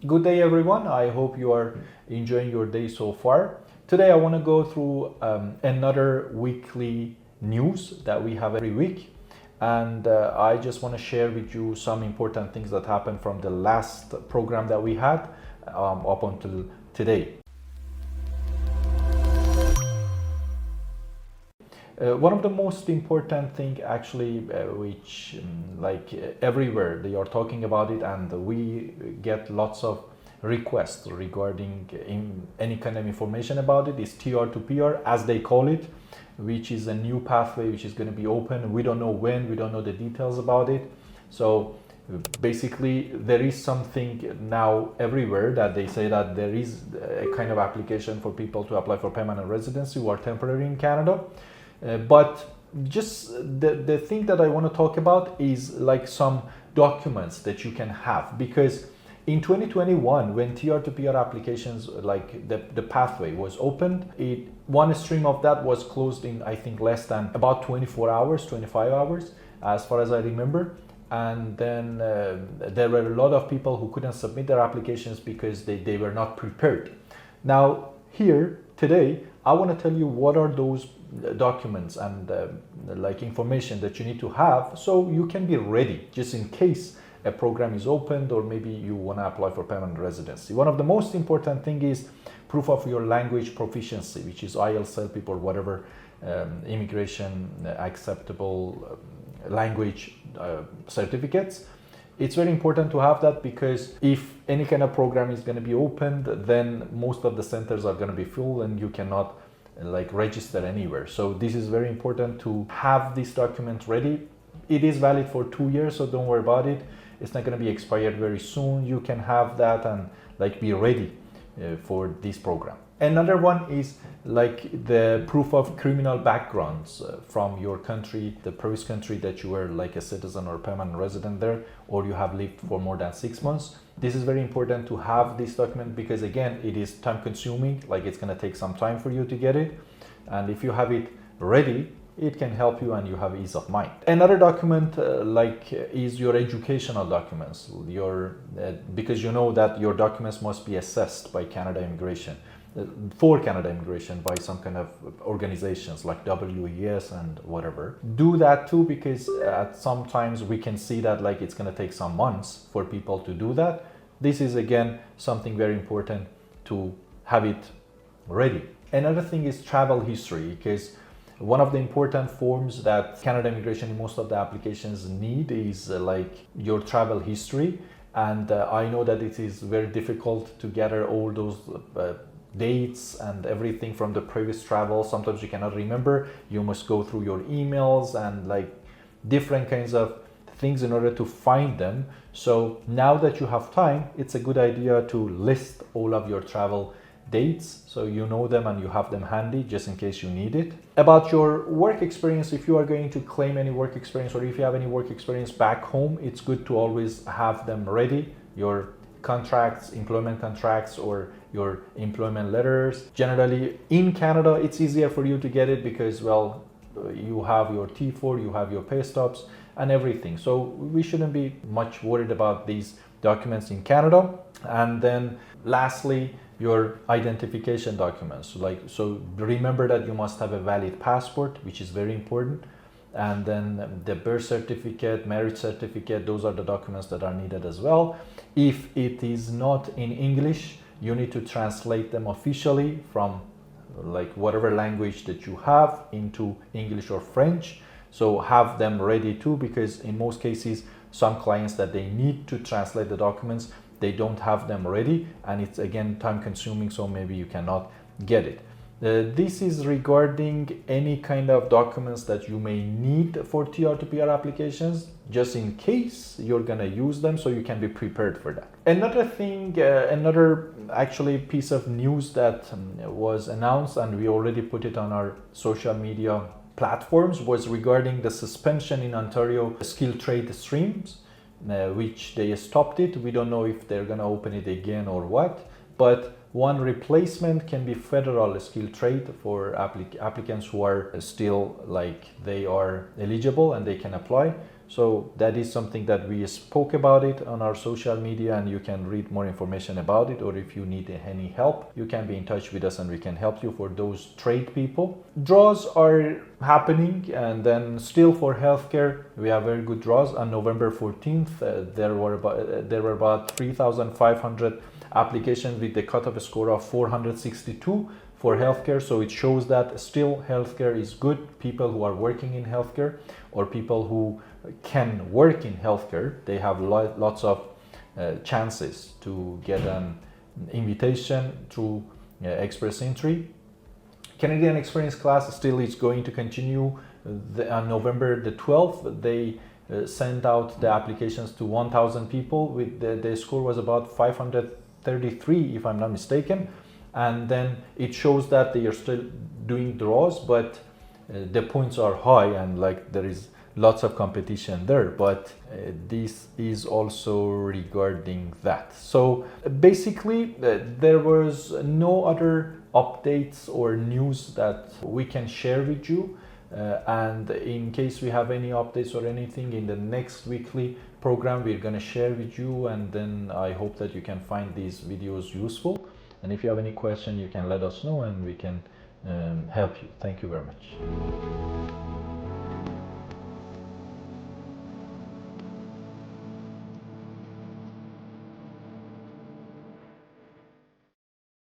Good day everyone, I hope you are enjoying your day so far. Today I want to go through another weekly news that we have every week, and I just want to share with you some important things that happened from the last program that we had up until today. One of the most important thing actually, which everywhere they are talking about it, and we get lots of requests regarding any kind of information about it, is TR to PR, as they call it, which is a new pathway which is going to be open. We don't know when, we don't know the details about it. So basically there is something now everywhere that they say that there is a kind of application for people to apply for permanent residency who are temporary in Canada. But just the thing that I want to talk about is like some documents that you can have, because in 2021 when TR to PR applications, like the pathway was opened, one stream of that was closed in I think less than about 24 hours, 25 hours as far as I remember. And then there were a lot of people who couldn't submit their applications because they were not prepared. Now here today I want to tell you what are those documents and information that you need to have so you can be ready just in case a program is opened or maybe you want to apply for permanent residency. One of the most important thing is proof of your language proficiency, which is IELTS, SEPIMMIGRATION, or whatever immigration acceptable language certificates. It's very important to have that, because if any kind of program is going to be opened, then most of the centers are going to be full and you cannot register anywhere. So this is very important to have this document ready. It is valid for 2 years, so don't worry about it. It's not going to be expired very soon. You can have that and be ready for this program. Another one is the proof of criminal backgrounds from your country, the previous country that you were a citizen or permanent resident there, or you have lived for more than 6 months. This is very important to have this document, because again, it is time consuming, it's going to take some time for you to get it. And if you have it ready, it can help you and you have ease of mind. Another document is your educational documents, because you know that your documents must be assessed by Canada Immigration, for Canada Immigration, by some kind of organizations like WES and whatever. Do that too, because sometimes we can see that it's going to take some months for people to do that. This is again something very important to have it ready. Another thing is travel history, because one of the important forms that Canada Immigration in most of the applications need is your travel history. And I know that it is very difficult to gather all those dates and everything from the previous travel. Sometimes you cannot remember. You must go through your emails and different kinds of things in order to find them. So now that you have time, it's a good idea to list all of your travel dates so you know them and you have them handy just in case you need it. About your work experience, if you are going to claim any work experience, or if you have any work experience back home, it's good to always have them ready. Your contracts, employment contracts, or your employment letters. Generally in Canada it's easier for you to get it because you have your T4, you have your pay stubs and everything. So we shouldn't be much worried about these documents in Canada. And then lastly, your identification documents. So remember that you must have a valid passport, which is very important. And then the birth certificate, marriage certificate, those are the documents that are needed as well. If it is not in English, you need to translate them officially from whatever language that you have into English or French. So have them ready too, because in most cases, some clients that they need to translate the documents, they don't have them ready, and it's again time consuming, so maybe you cannot get it. This is regarding any kind of documents that you may need for TR to PR applications, just in case you're gonna use them, so you can be prepared for that. Another thing, another actually piece of news that was announced, and we already put it on our social media platforms, was regarding the suspension in Ontario skilled trade streams, which they stopped it. We don't know if they're gonna open it again or what, but one replacement can be federal skilled trade for applicants who are still they are eligible and they can apply. So that is something that we spoke about it on our social media, and you can read more information about it, or if you need any help, you can be in touch with us and we can help you for those trade people. Draws are happening, and then still for healthcare, we have very good draws. On November 14th, there were about 3,500 applications with the cutoff score of 462 for healthcare. So it shows that still healthcare is good. People who are working in healthcare, or people who can work in healthcare, they have lots of chances to get an invitation through express entry. Canadian Experience class still is going to continue. On November the 12th, they sent out the applications to 1,000 people. With the score was about 533, if I'm not mistaken. And then it shows that they are still doing draws, but the points are high, and like there is lots of competition there. But this is also regarding that. So basically, there was no other updates or news that we can share with you. And in case we have any updates or anything in the next weekly program, we're going to share with you, and then I hope that you can find these videos useful. And if you have any question, you can let us know and we can help you. Thank you very much.